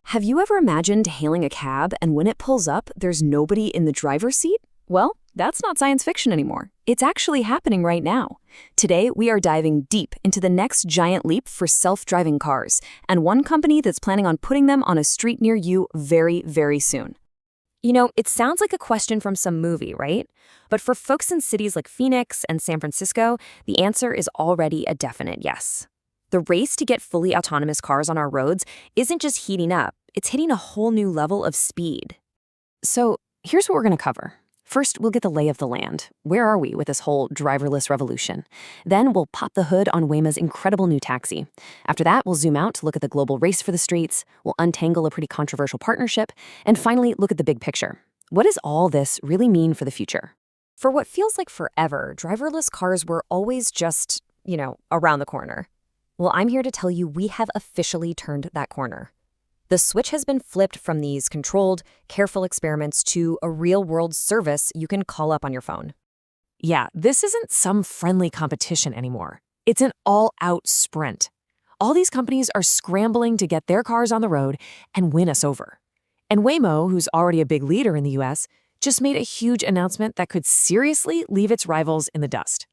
Have you ever imagined hailing a cab and when it pulls up, there's nobody in the driver's seat? Well, that's not science fiction anymore. It's actually happening right now. Today, we are diving deep into the next giant leap for self-driving cars, and one company that's planning on putting them on a street near you very, very soon. You know, it sounds like a question from some movie, right? But for folks in cities like Phoenix and San Francisco, the answer is already a definite yes. The race to get fully autonomous cars on our roads isn't just heating up, it's hitting a whole new level of speed. So here's what we're going to cover. First, we'll get the lay of the land. Where are we with this whole driverless revolution? Then we'll pop the hood on Waymo's incredible new taxi. After that, we'll zoom out to look at the global race for the streets, we'll untangle a pretty controversial partnership, and finally look at the big picture. What does all this really mean for the future? For what feels like forever, driverless cars were always just, around the corner. Well, I'm here to tell you we have officially turned that corner. The switch has been flipped from these controlled, careful experiments to a real-world service you can call up on your phone. Yeah, this isn't some friendly competition anymore. It's an all-out sprint. All these companies are scrambling to get their cars on the road and win us over. And Waymo, who's already a big leader in the US, just made a huge announcement that could seriously leave its rivals in the dust.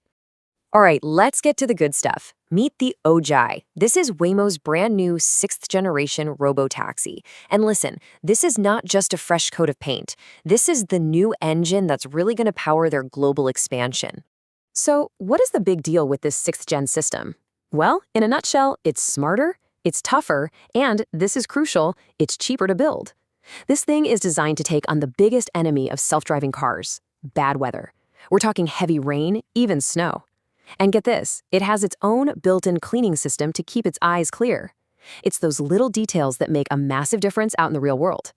All right, let's get to the good stuff. Meet the Ojai. This is Waymo's brand new 6th-generation Robotaxi. And listen, this is not just a fresh coat of paint. This is the new engine that's really going to power their global expansion. So, what is the big deal with this 6th-gen system? Well, in a nutshell, it's smarter, it's tougher, and, this is crucial, it's cheaper to build. This thing is designed to take on the biggest enemy of self-driving cars: bad weather. We're talking heavy rain, even snow. And get this, it has its own built-in cleaning system to keep its eyes clear. It's those little details that make a massive difference out in the real world.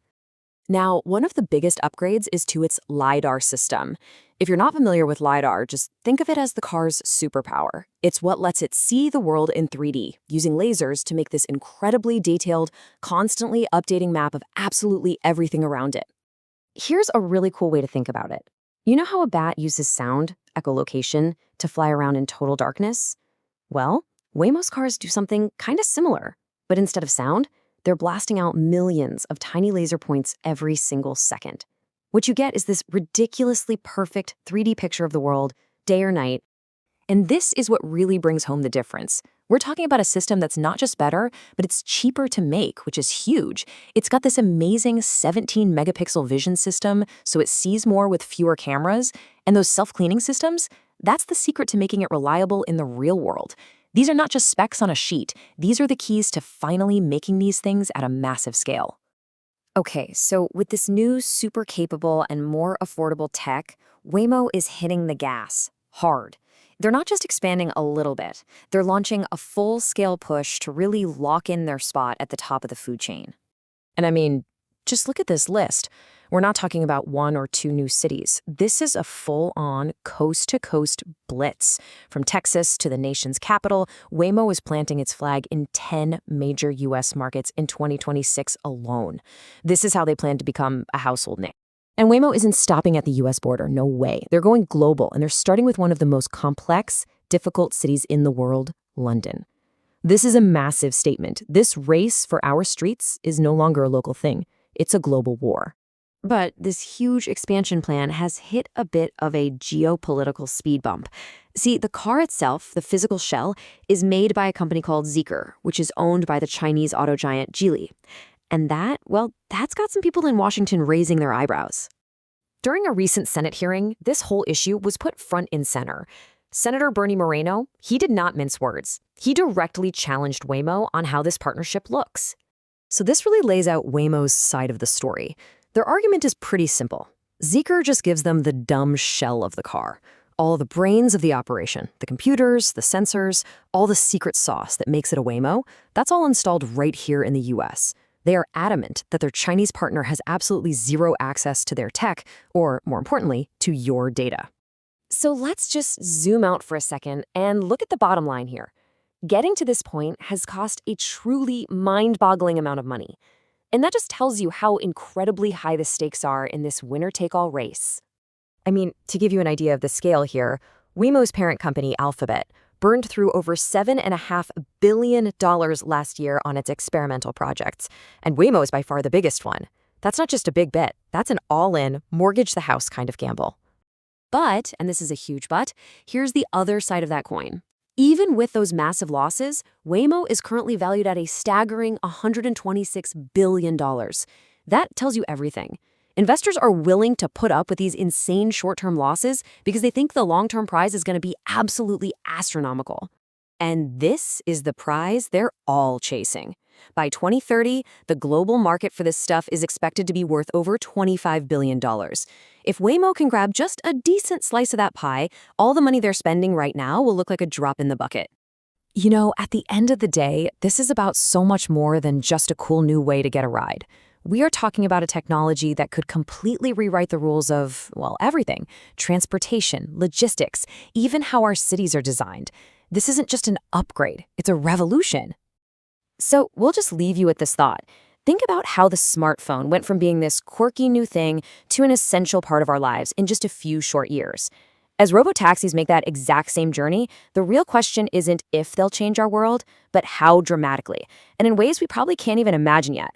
Now, one of the biggest upgrades is to its Lidar system. If you're not familiar with Lidar, just think of it as the car's superpower. It's what lets it see the world in 3D, using lasers to make this incredibly detailed, constantly updating map of absolutely everything around it. Here's a really cool way to think about it. You know how a bat uses sound, echolocation, to fly around in total darkness? Well, Waymo's cars do something kind of similar, but instead of sound, they're blasting out millions of tiny laser points every single second. What you get is this ridiculously perfect 3D picture of the world, day or night. And this is what really brings home the difference. We're talking about a system that's not just better, but it's cheaper to make, which is huge. It's got this amazing 17-megapixel vision system, so it sees more with fewer cameras. And those self-cleaning systems, that's the secret to making it reliable in the real world. These are not just specs on a sheet. These are the keys to finally making these things at a massive scale. Okay, so with this new, super capable and more affordable tech, Waymo is hitting the gas hard. They're not just expanding a little bit. They're launching a full-scale push to really lock in their spot at the top of the food chain. And I mean, just look at this list. We're not talking about 1 or 2 new cities. This is a full-on, coast-to-coast blitz. From Texas to the nation's capital, Waymo is planting its flag in 10 major U.S. markets in 2026 alone. This is how they plan to become a household name. And Waymo isn't stopping at the U.S. border, no way. They're going global, and they're starting with one of the most complex, difficult cities in the world, London. This is a massive statement. This race for our streets is no longer a local thing. It's a global war. But this huge expansion plan has hit a bit of a geopolitical speed bump. See, the car itself, the physical shell, is made by a company called Zeekr, which is owned by the Chinese auto giant Geely. And that's got some people in Washington raising their eyebrows. During a recent Senate hearing, this whole issue was put front and center. Senator Bernie Moreno, he did not mince words. He directly challenged Waymo on how this partnership looks. So this really lays out Waymo's side of the story. Their argument is pretty simple. Zeekr just gives them the dumb shell of the car. All the brains of the operation, the computers, the sensors, all the secret sauce that makes it a Waymo, that's all installed right here in the US. They are adamant that their Chinese partner has absolutely zero access to their tech, or more importantly, to your data. So let's just zoom out for a second and look at the bottom line here. Getting to this point has cost a truly mind-boggling amount of money. And that just tells you how incredibly high the stakes are in this winner-take-all race. I mean, to give you an idea of the scale here, Waymo's parent company, Alphabet, burned through over $7.5 billion last year on its experimental projects, and Waymo is by far the biggest one. That's not just a big bet, that's an all-in, mortgage-the-house kind of gamble. But, and this is a huge but, here's the other side of that coin. Even with those massive losses, Waymo is currently valued at a staggering $126 billion. That tells you everything. Investors are willing to put up with these insane short-term losses because they think the long-term prize is going to be absolutely astronomical. And this is the prize they're all chasing. By 2030, the global market for this stuff is expected to be worth over $25 billion. If Waymo can grab just a decent slice of that pie, all the money they're spending right now will look like a drop in the bucket. You know, at the end of the day, this is about so much more than just a cool new way to get a ride. We are talking about a technology that could completely rewrite the rules of, well, everything. Transportation, logistics, even how our cities are designed. This isn't just an upgrade, it's a revolution. So we'll just leave you with this thought. Think about how the smartphone went from being this quirky new thing to an essential part of our lives in just a few short years. As robotaxis make that exact same journey, the real question isn't if they'll change our world, but how dramatically, and in ways we probably can't even imagine yet.